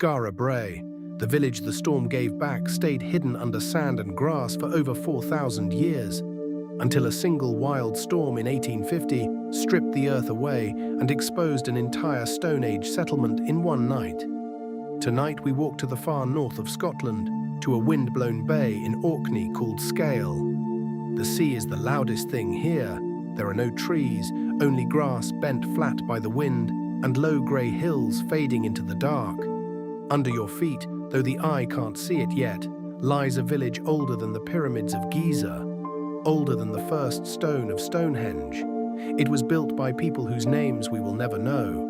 Skara Brae, the village the storm gave back, stayed hidden under sand and grass for over 4,000 years, until a single wild storm in 1850 stripped the earth away and exposed an entire Stone Age settlement in one night. Tonight we walk to the far north of Scotland, to a wind-blown bay in Orkney called Scale. The sea is the loudest thing here. There are no trees, only grass bent flat by the wind, and low grey hills fading into the dark. Under your feet, though the eye can't see it yet, lies a village older than the pyramids of Giza, older than the first stone of Stonehenge. It was built by people whose names we will never know.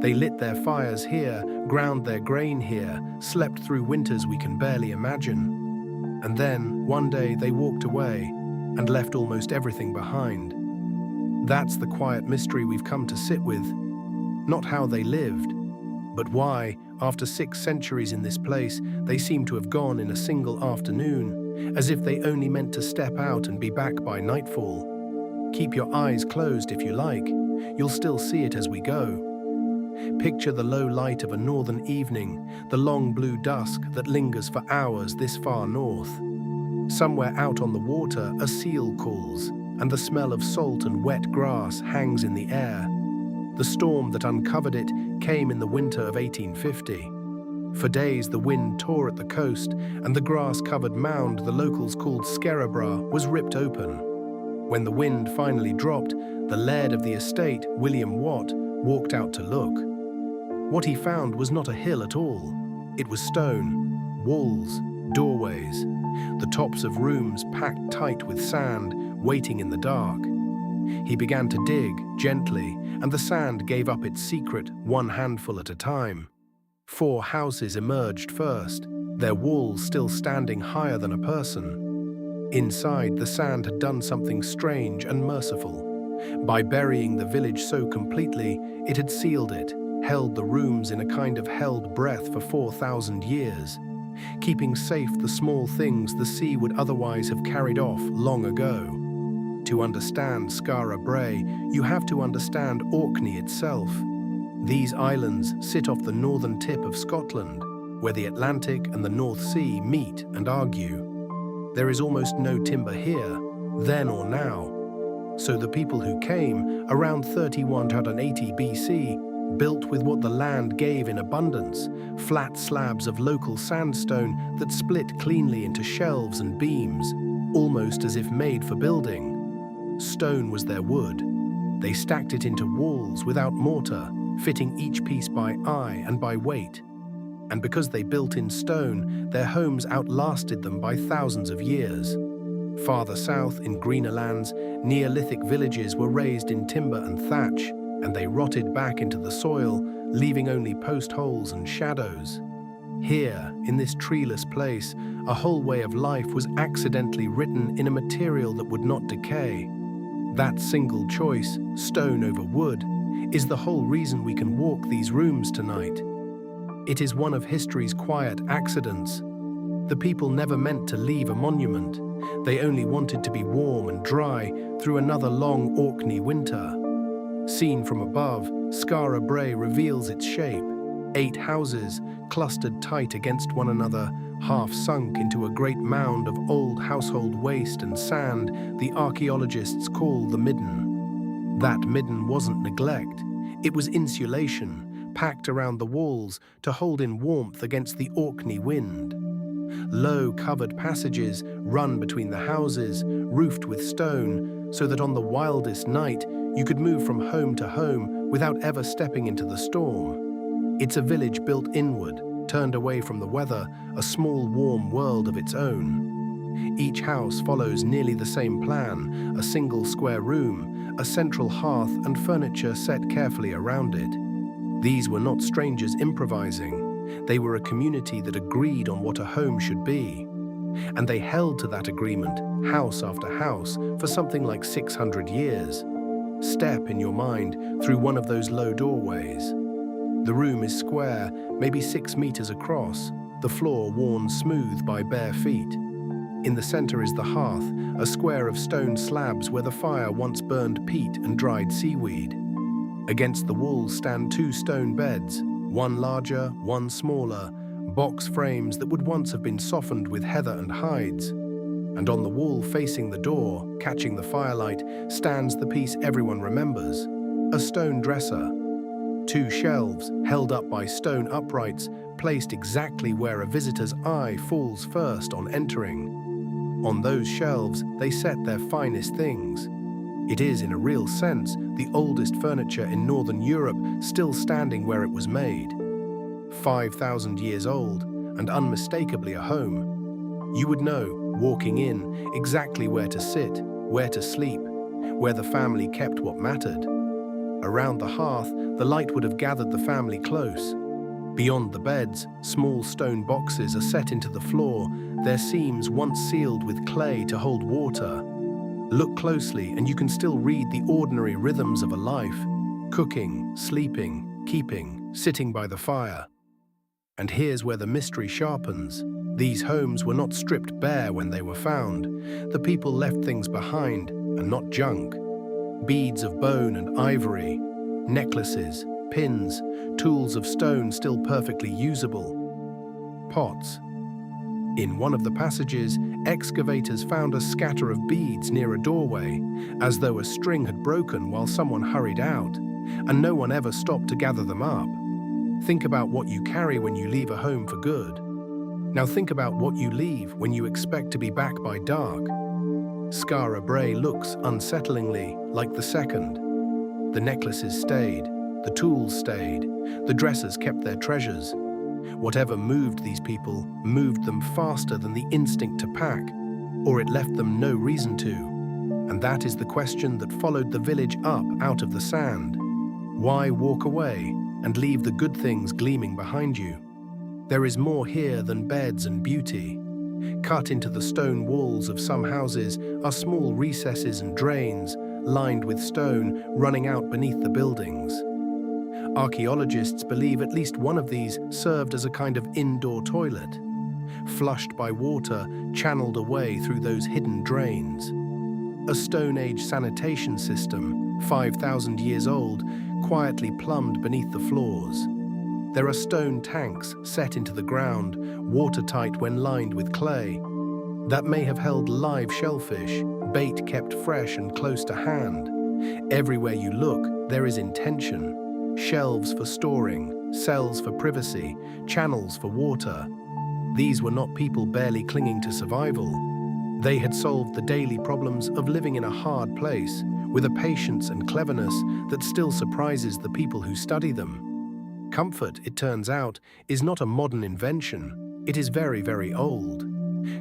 They lit their fires here, ground their grain here, slept through winters we can barely imagine. And then, one day, they walked away and left almost everything behind. That's the quiet mystery we've come to sit with. Not how they lived, but why, after 6 centuries in this place, they seem to have gone in a single afternoon, as if they only meant to step out and be back by nightfall. Keep your eyes closed if you like. You'll still see it as we go. Picture the low light of a northern evening, the long blue dusk that lingers for hours this far north. Somewhere out on the water, a seal calls, and the smell of salt and wet grass hangs in the air. The storm that uncovered it came in the winter of 1850. For days the wind tore at the coast, and the grass-covered mound the locals called Skara Brae was ripped open. When the wind finally dropped, the laird of the estate, William Watt, walked out to look. What he found was not a hill at all. It was stone, walls, doorways, the tops of rooms packed tight with sand, waiting in the dark. He began to dig, gently, and the sand gave up its secret, one handful at a time. 4 houses emerged first, their walls still standing higher than a person. Inside, the sand had done something strange and merciful. By burying the village so completely, it had sealed it, held the rooms in a kind of held breath for 4,000 years, keeping safe the small things the sea would otherwise have carried off long ago. To understand Skara Brae, you have to understand Orkney itself. These islands sit off the northern tip of Scotland, where the Atlantic and the North Sea meet and argue. There is almost no timber here, then or now. So the people who came, around 3180 BC, built with what the land gave in abundance, flat slabs of local sandstone that split cleanly into shelves and beams, almost as if made for building. Stone was their wood. They stacked it into walls without mortar, fitting each piece by eye and by weight. And because they built in stone, their homes outlasted them by thousands of years. Farther south, in greener lands, Neolithic villages were raised in timber and thatch, and they rotted back into the soil, leaving only post holes and shadows. Here, in this treeless place, a whole way of life was accidentally written in a material that would not decay. That single choice, stone over wood, is the whole reason we can walk these rooms tonight. It is one of history's quiet accidents. The people never meant to leave a monument. They only wanted to be warm and dry through another long Orkney winter. Seen from above, Skara Brae reveals its shape. 8 houses, clustered tight against one another, half sunk into a great mound of old household waste and sand the archaeologists call the midden. That midden wasn't neglect. It was insulation, packed around the walls to hold in warmth against the Orkney wind. Low covered passages run between the houses, roofed with stone, so that on the wildest night you could move from home to home without ever stepping into the storm. It's a village built inward, turned away from the weather, a small warm world of its own. Each house follows nearly the same plan, a single square room, a central hearth and furniture set carefully around it. These were not strangers improvising. They were a community that agreed on what a home should be. And they held to that agreement, house after house, for something like 600 years. Step in your mind through one of those low doorways. The room is square, maybe 6 meters across, the floor worn smooth by bare feet. In the center is the hearth, a square of stone slabs where the fire once burned peat and dried seaweed. Against the walls stand 2 stone beds, One larger, one smaller, box frames that would once have been softened with heather and hides. And on the wall facing the door, catching the firelight, stands the piece everyone remembers, a stone dresser. Two shelves, held up by stone uprights, placed exactly where a visitor's eye falls first on entering. On those shelves, they set their finest things. It is, in a real sense, the oldest furniture in Northern Europe still standing where it was made. 5,000 years old, and unmistakably a home. You would know, walking in, exactly where to sit, where to sleep, where the family kept what mattered. Around the hearth, the light would have gathered the family close. Beyond the beds, small stone boxes are set into the floor, their seams once sealed with clay to hold water. Look closely and you can still read the ordinary rhythms of a life: cooking, sleeping, keeping, sitting by the fire. And here's where the mystery sharpens. These homes were not stripped bare when they were found. The people left things behind, and not junk. Beads of bone and ivory, necklaces, pins, tools of stone still perfectly usable. Pots. In one of the passages, excavators found a scatter of beads near a doorway, as though a string had broken while someone hurried out, and no one ever stopped to gather them up. Think about what you carry when you leave a home for good. Now think about what you leave when you expect to be back by dark. Skara Brae looks unsettlingly like the second. The necklaces stayed, the tools stayed, the dressers kept their treasures. Whatever moved these people moved them faster than the instinct to pack, or it left them no reason to. And that is the question that followed the village up out of the sand. Why walk away and leave the good things gleaming behind you? There is more here than beds and beauty. Cut into the stone walls of some houses are small recesses and drains, lined with stone, running out beneath the buildings. Archaeologists believe at least one of these served as a kind of indoor toilet, flushed by water channeled away through those hidden drains. A Stone Age sanitation system, 5,000 years old, quietly plumbed beneath the floors. There are stone tanks set into the ground, watertight when lined with clay, that may have held live shellfish, bait kept fresh and close to hand. Everywhere you look, there is intention. Shelves for storing, cells for privacy, channels for water. These were not people barely clinging to survival. They had solved the daily problems of living in a hard place, with a patience and cleverness that still surprises the people who study them. Comfort, it turns out, is not a modern invention. It is very, very old.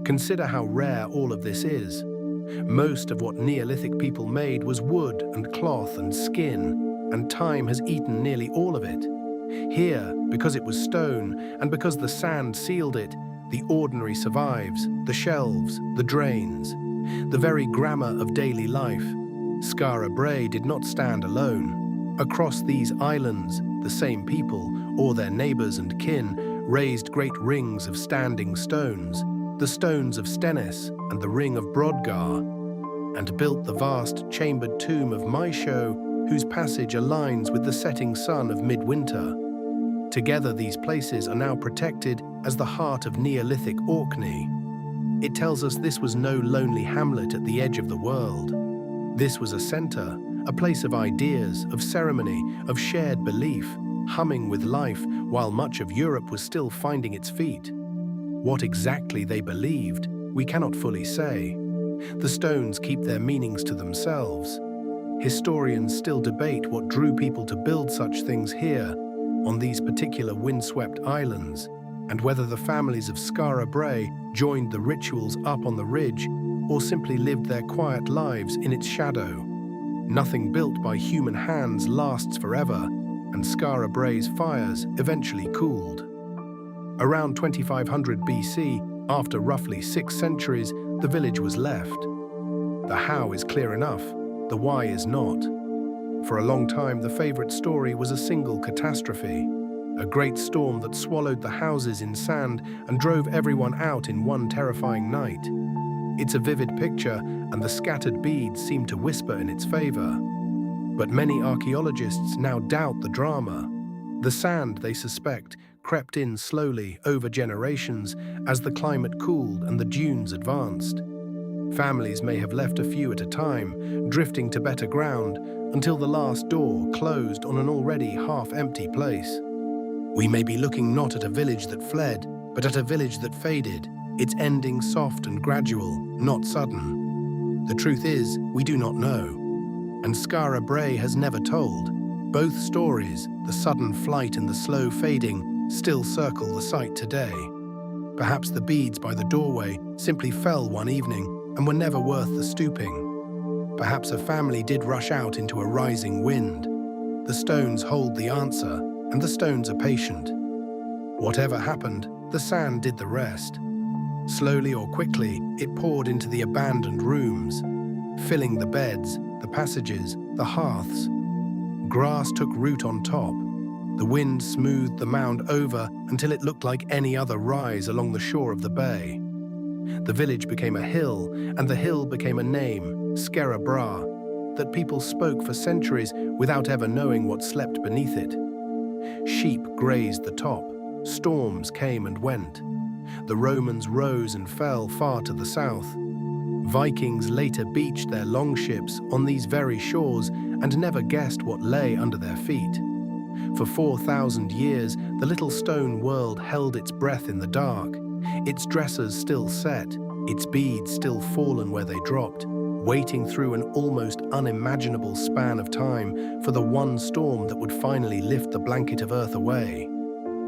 Consider how rare all of this is. Most of what Neolithic people made was wood and cloth and skin, and time has eaten nearly all of it. Here, because it was stone, and because the sand sealed it, the ordinary survives, the shelves, the drains, the very grammar of daily life. Skara Brae did not stand alone. Across these islands, the same people, or their neighbours and kin, raised great rings of standing stones, the stones of Stennis and the ring of Brodgar, and built the vast chambered tomb of Maeshowe, whose passage aligns with the setting sun of midwinter. Together these places are now protected as the heart of Neolithic Orkney. It tells us this was no lonely hamlet at the edge of the world. This was a centre, a place of ideas, of ceremony, of shared belief, humming with life while much of Europe was still finding its feet. What exactly they believed, we cannot fully say. The stones keep their meanings to themselves. Historians still debate what drew people to build such things here, on these particular windswept islands, and whether the families of Skara Brae joined the rituals up on the ridge or simply lived their quiet lives in its shadow. Nothing built by human hands lasts forever, and Skara Brae's fires eventually cooled. Around 2500 BC, after roughly 6 centuries, the village was left. The how is clear enough, the why is not. For a long time, the favorite story was a single catastrophe, a great storm that swallowed the houses in sand and drove everyone out in one terrifying night. It's a vivid picture, and the scattered beads seem to whisper in its favor. But many archaeologists now doubt the drama. The sand, they suspect, crept in slowly over generations as the climate cooled and the dunes advanced. Families may have left a few at a time, drifting to better ground until the last door closed on an already half-empty place. We may be looking not at a village that fled, but at a village that faded, its ending soft and gradual, not sudden. The truth is, we do not know. And Skara Brae has never told. Both stories, the sudden flight and the slow fading, still circle the site today. Perhaps the beads by the doorway simply fell one evening and were never worth the stooping. Perhaps a family did rush out into a rising wind. The stones hold the answer, and the stones are patient. Whatever happened, the sand did the rest. Slowly or quickly, it poured into the abandoned rooms, filling the beds, the passages, the hearths. Grass took root on top. The wind smoothed the mound over until it looked like any other rise along the shore of the bay. The village became a hill, and the hill became a name, Skara Brae, that people spoke for centuries without ever knowing what slept beneath it. Sheep grazed the top. Storms came and went. The Romans rose and fell far to the south. Vikings later beached their longships on these very shores and never guessed what lay under their feet. For 4,000 years, the little stone world held its breath in the dark, its dressers still set, its beads still fallen where they dropped, waiting through an almost unimaginable span of time for the one storm that would finally lift the blanket of earth away.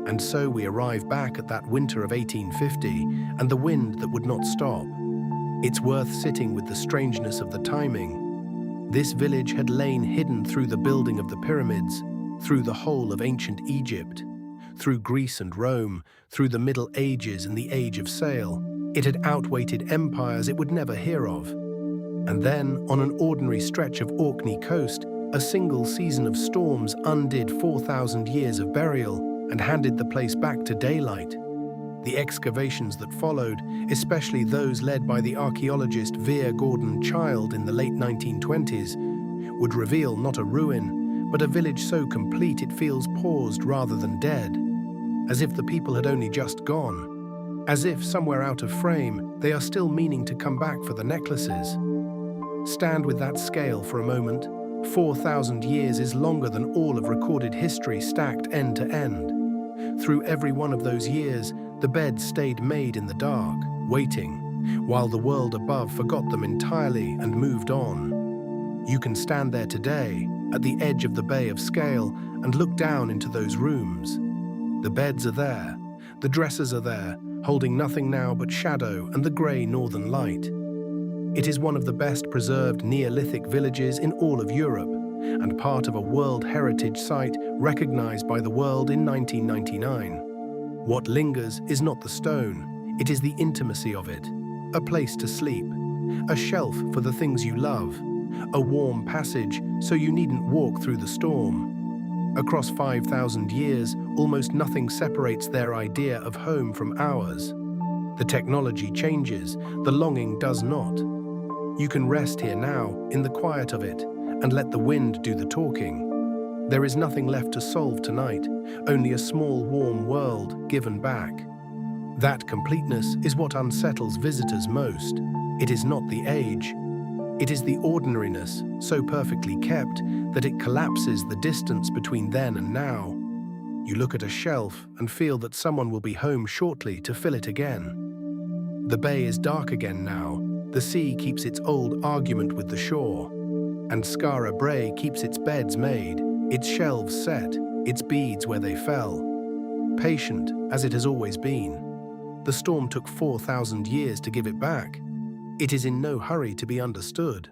And so we arrive back at that winter of 1850 and the wind that would not stop. It's worth sitting with the strangeness of the timing. This village had lain hidden through the building of the pyramids, through the whole of ancient Egypt, through Greece and Rome, through the Middle Ages and the Age of Sail. It had outweighted empires it would never hear of. And then, on an ordinary stretch of Orkney coast, a single season of storms undid 4,000 years of burial and handed the place back to daylight. The excavations that followed, especially those led by the archaeologist Veer Gordon Child in the late 1920s, would reveal not a ruin, but a village so complete it feels paused rather than dead, as if the people had only just gone, as if somewhere out of frame they are still meaning to come back for the necklaces. Stand with that scale for a moment. 4,000 years is longer than all of recorded history stacked end to end. Through every one of those years, the beds stayed made in the dark, waiting, while the world above forgot them entirely and moved on. You can stand there today, at the edge of the Bay of Scale, and look down into those rooms. The beds are there, the dressers are there, holding nothing now but shadow and the grey northern light. It is one of the best preserved Neolithic villages in all of Europe, and part of a World Heritage Site recognized by the world in 1999. What lingers is not the stone, it is the intimacy of it. A place to sleep, a shelf for the things you love, a warm passage so you needn't walk through the storm. Across 5,000 years, almost nothing separates their idea of home from ours. The technology changes, the longing does not. You can rest here now, in the quiet of it, and let the wind do the talking. There is nothing left to solve tonight, only a small warm world given back. That completeness is what unsettles visitors most. It is not the age. It is the ordinariness, so perfectly kept that it collapses the distance between then and now. You look at a shelf and feel that someone will be home shortly to fill it again. The bay is dark again now. The sea keeps its old argument with the shore. And Skara Brae keeps its beds made, its shelves set, its beads where they fell. Patient, as it has always been. The storm took 4,000 years to give it back. It is in no hurry to be understood.